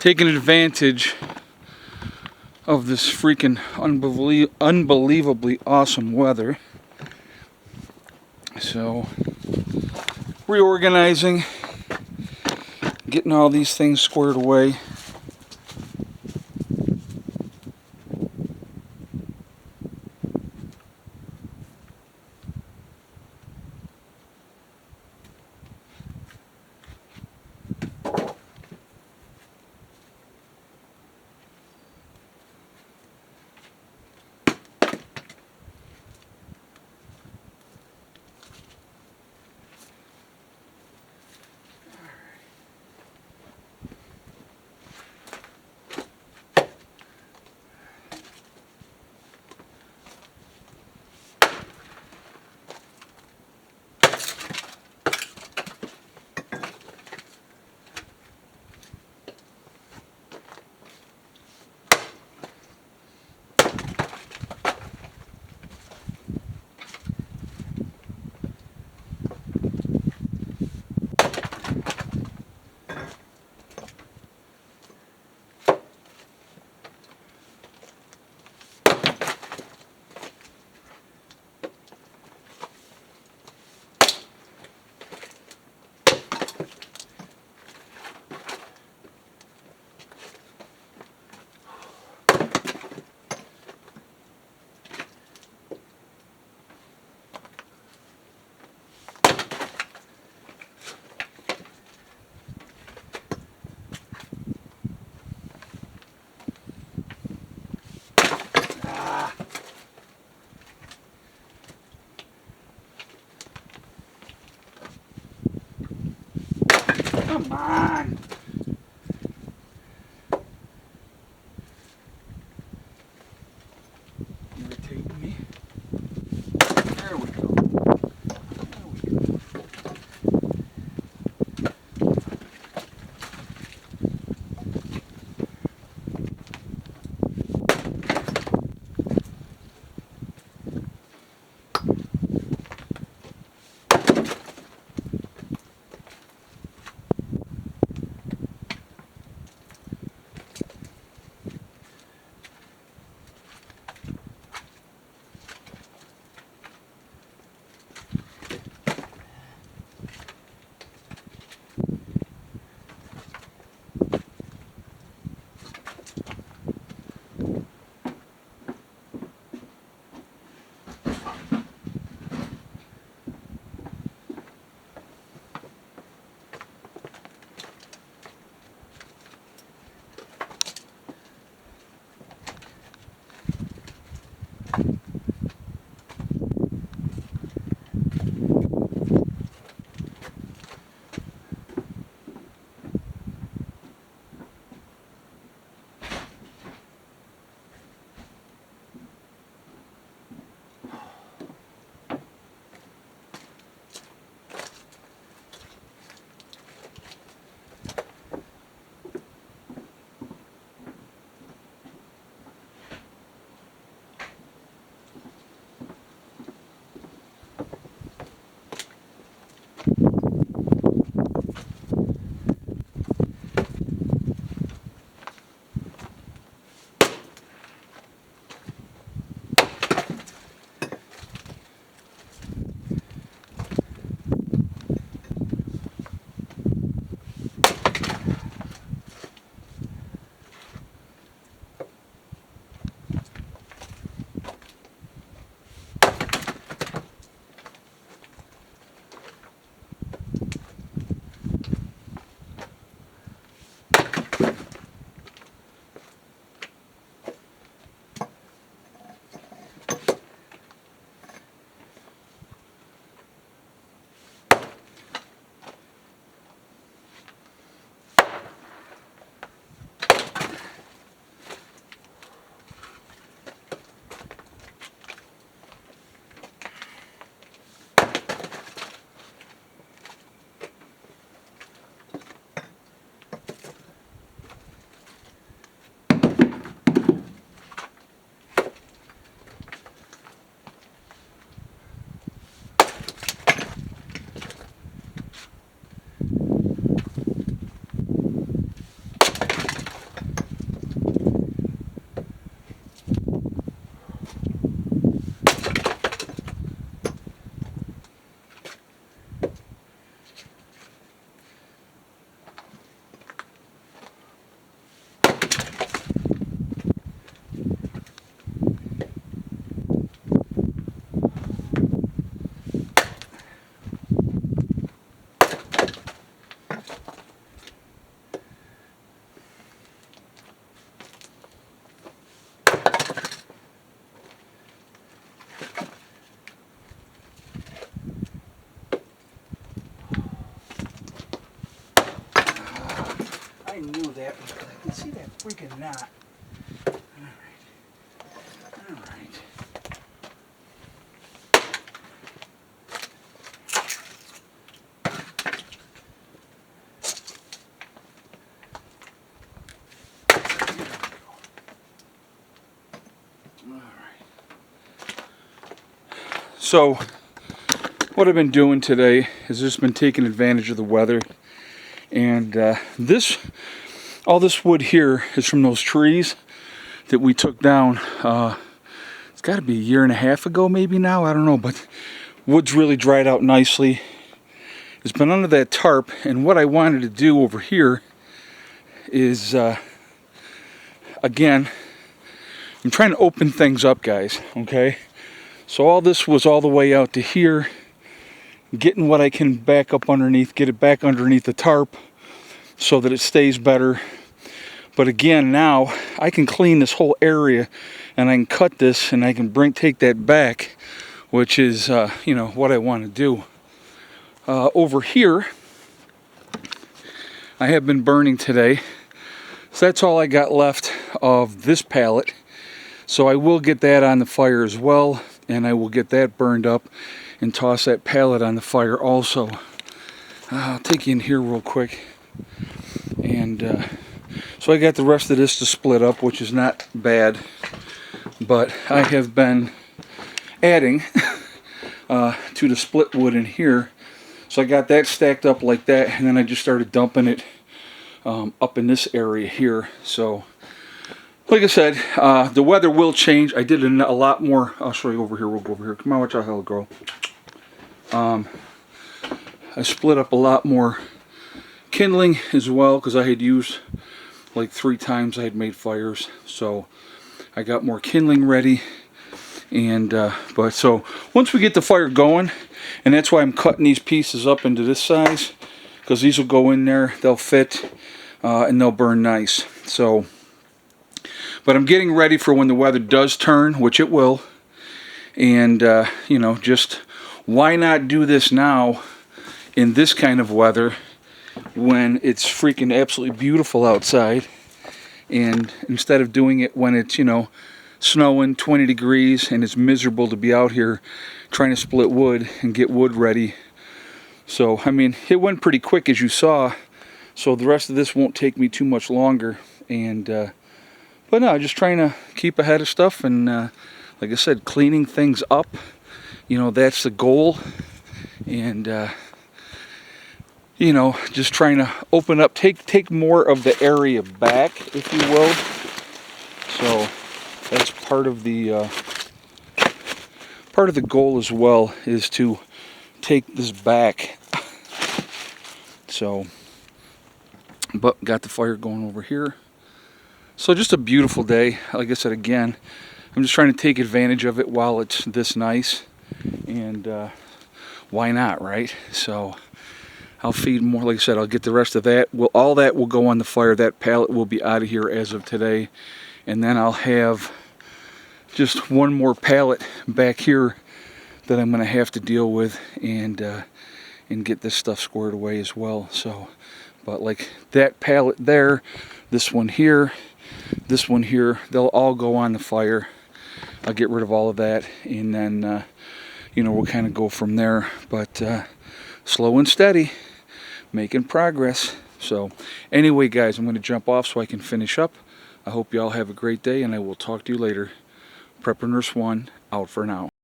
taking advantage of this freaking unbelievably awesome weather. So, reorganizing, getting all these things squared away. Come on! Irritating me. There we go. There we go. knew that was because I can see that freaking knot. All right. So what I've been doing today is just been taking advantage of the weather, and all this wood here is from those trees that we took down. It's got to be a year and a half ago, maybe now, I don't know, but wood's really dried out nicely. It's been under that tarp, and what I wanted to do over here is again, I'm trying to open things up, guys, okay? So all this was all the way out to here, getting what I can back up underneath, get it back underneath the tarp so that it stays better. But again, now I can clean this whole area, and I can cut this, and I can take that back, which is you know, what I want to do. Over here, I have been burning today, so that's all I got left of this pallet. So I will get that on the fire as well, and I will get that burned up and toss that pallet on the fire also. I'll take you in here real quick. And so I got the rest of this to split up, which is not bad. But I have been adding to the split wood in here. So I got that stacked up like that, and then I just started dumping it up in this area here. So like I said, the weather will change. I did a lot more. I'll show you over here. We'll go over here. Come on, watch out, hell, girl. I split up a lot more kindling as well, because I had used like 3 times I had made fires. So I got more kindling ready. And but so once we get the fire going, and that's why I'm cutting these pieces up into this size, because these will go in there, they'll fit, and they'll burn nice. So, but I'm getting ready for when the weather does turn, which it will. And you know, just why not do this now in this kind of weather when it's freaking absolutely beautiful outside, and instead of doing it when it's, you know, snowing 20 degrees and it's miserable to be out here trying to split wood and get wood ready. So I mean, it went pretty quick, as you saw, so the rest of this won't take me too much longer. And but no, just trying to keep ahead of stuff, and like I said, cleaning things up, you know, that's the goal. And you know, just trying to open up, take more of the area back, if you will. So that's part of the goal as well, is to take this back. So, but got the fire going over here. So just a beautiful day. Like I said, again, I'm just trying to take advantage of it while it's this nice, and why not, right? So I'll feed more. Like I said, I'll get the rest of that. Well, all that will go on the fire. That pallet will be out of here as of today, and then I'll have just one more pallet back here that I'm going to have to deal with, and get this stuff squared away as well. So, but like that pallet there, this one here, this one here, they'll all go on the fire. I'll get rid of all of that, and then you know, we'll kind of go from there. But slow and steady, making progress. So anyway, guys, I'm going to jump off so I can finish up. I hope you all have a great day, and I will talk to you later. Prepper Nurse 1 out for now.